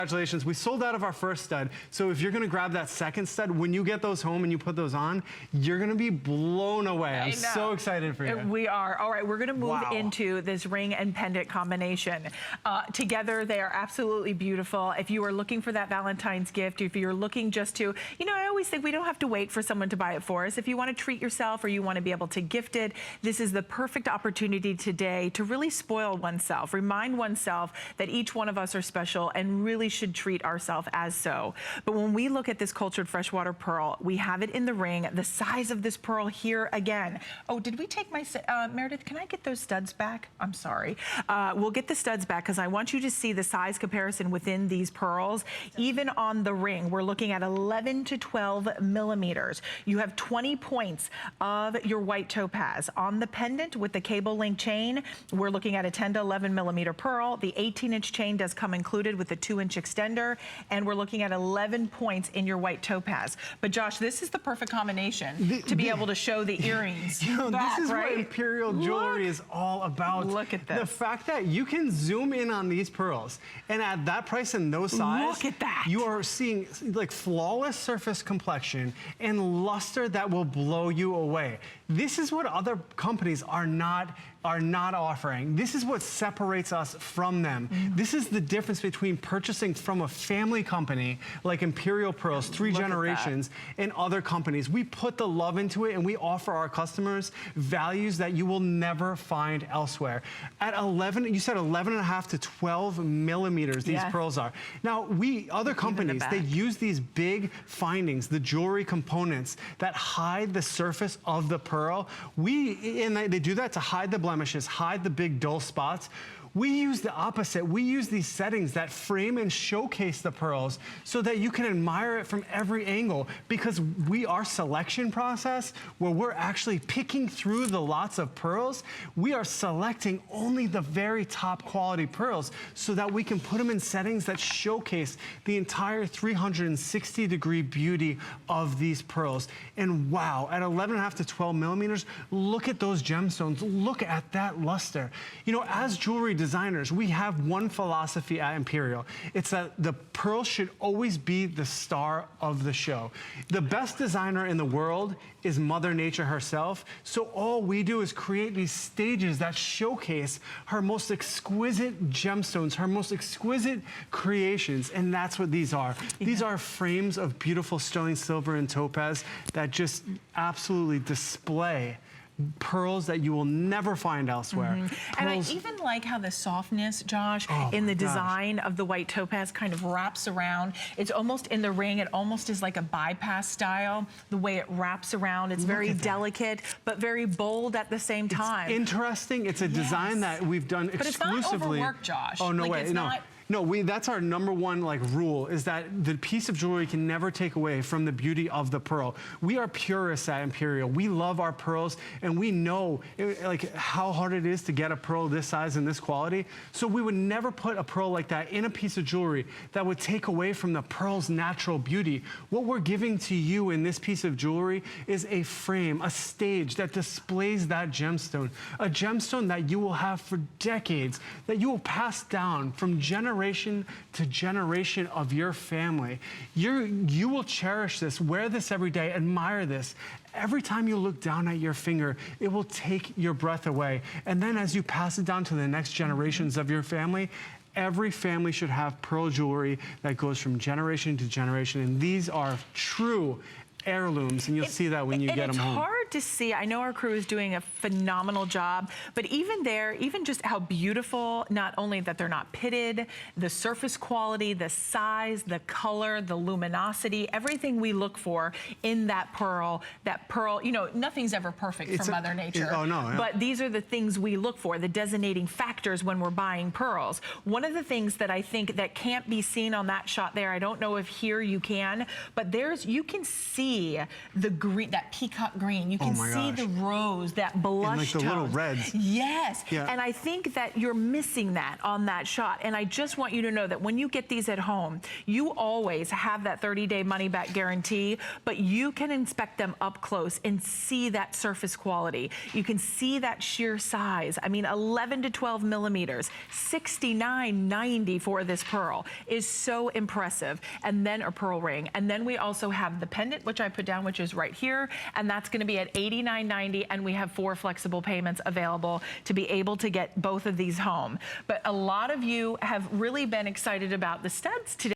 Congratulations, we sold out of our first stud. So if you're gonna grab that second stud, when you get those home and you put those on, you're gonna be blown away. I'm so excited for you. We are. All right, we're gonna move into this ring and pendant combination. Together, they are absolutely beautiful. If you are looking for that Valentine's gift, if you're looking just to, you know, I always think we don't have to wait for someone to buy it for us. If you wanna treat yourself or you wanna be able to gift it, this is the perfect opportunity today to really spoil oneself, remind oneself that each one of us are special and really should treat ourselves as so. But when we look at this cultured freshwater pearl, we have it in the ring. The size of this pearl here again. Oh, did we take my, Meredith, can I get those studs back? I'm sorry. We'll get the studs back because I want you to see the size comparison within these pearls. Even on the ring, we're looking at 11 to 12 millimeters. You have 20 points of your white topaz. On the pendant with the cable link chain, we're looking at a 10 to 11 millimeter pearl. The 18-inch chain does come included with the 2-inch extender, and we're looking at 11 points in your white topaz. But Josh, this is the perfect combination to be able to show the earrings. You know, back, this is right? what Imperial jewelry is all about. Look at this. The fact that you can zoom in on these pearls, and at that price and those size, look at that. You are seeing like flawless surface complexion and luster that will blow you away. This is what other companies are not offering. This is what separates us from them. This is the difference between purchasing from a family company like Imperial Pearls, 3 generations, and other companies. We put the love into it and we offer our customers values that you will never find elsewhere. At 11, you said 11.5 to 12 millimeters these pearls are. Now, other companies, they use these big findings, the jewelry components that hide the surface of the pearl. They do that to hide the blemishes, hide the big dull spots. We use the opposite. We use these settings that frame and showcase the pearls so that you can admire it from every angle, because our selection process, where we're actually picking through the lots of pearls, we are selecting only the very top quality pearls so that we can put them in settings that showcase the entire 360-degree beauty of these pearls. And wow, at 11.5 to 12 millimeters, look at those gemstones. Look at that luster. You know, as jewelry designers, we have one philosophy at Imperial. It's that the pearl should always be the star of the show. The best designer in the world is Mother Nature herself. So all we do is create these stages that showcase her most exquisite gemstones, her most exquisite creations, and that's what these are. These are frames of beautiful sterling silver and topaz that just absolutely display pearls that you will never find elsewhere. And I even like how the softness, Josh, in the design of the white topaz kind of wraps around. It's almost in the ring, it almost is like a bypass style, the way it wraps around. It's very delicate, but very bold at the same time. It's interesting. It's a design that we've done exclusively. But it's not overworked, Josh. Oh, no way, no. No, that's our #1 rule, is that the piece of jewelry can never take away from the beauty of the pearl. We are purists at Imperial. We love our pearls, and we know how hard it is to get a pearl this size and this quality. So we would never put a pearl like that in a piece of jewelry that would take away from the pearl's natural beauty. What we're giving to you in this piece of jewelry is a frame, a stage that displays that gemstone, a gemstone that you will have for decades, that you will pass down from generation to generation of your family. You will cherish this, wear this every day, admire this. Every time you look down at your finger, it will take your breath away. And then as you pass it down to the next generations of your family, every family should have pearl jewelry that goes from generation to generation. And these are true heirlooms, and you'll see that when you get them home. It's hard to see. I know our crew is doing a phenomenal job, but even there, even just how beautiful, not only that they're not pitted, the surface quality, the size, the color, the luminosity, everything we look for in that pearl, you know, nothing's ever perfect for Mother Nature. Oh, no. Yeah. But these are the things we look for, the designating factors when we're buying pearls. One of the things that I think that can't be seen on that shot there, I don't know if here you can, but you can see the green, that peacock green. You can my see gosh. the rose, that blush like the little tones. reds. Yes, Yeah. and I think that you're missing that on that shot. And I just want you to know that when you get these at home, you always have that 30-day money-back guarantee, but you can inspect them up close and see that surface quality. You can see that sheer size. I mean, 11 to 12 millimeters, $69.90 for this pearl is so impressive. And then a pearl ring. And then we also have the pendant, which I put down, which is right here, and that's going to be at $89.90, and we have 4 flexible payments available to be able to get both of these home. But a lot of you have really been excited about the studs today.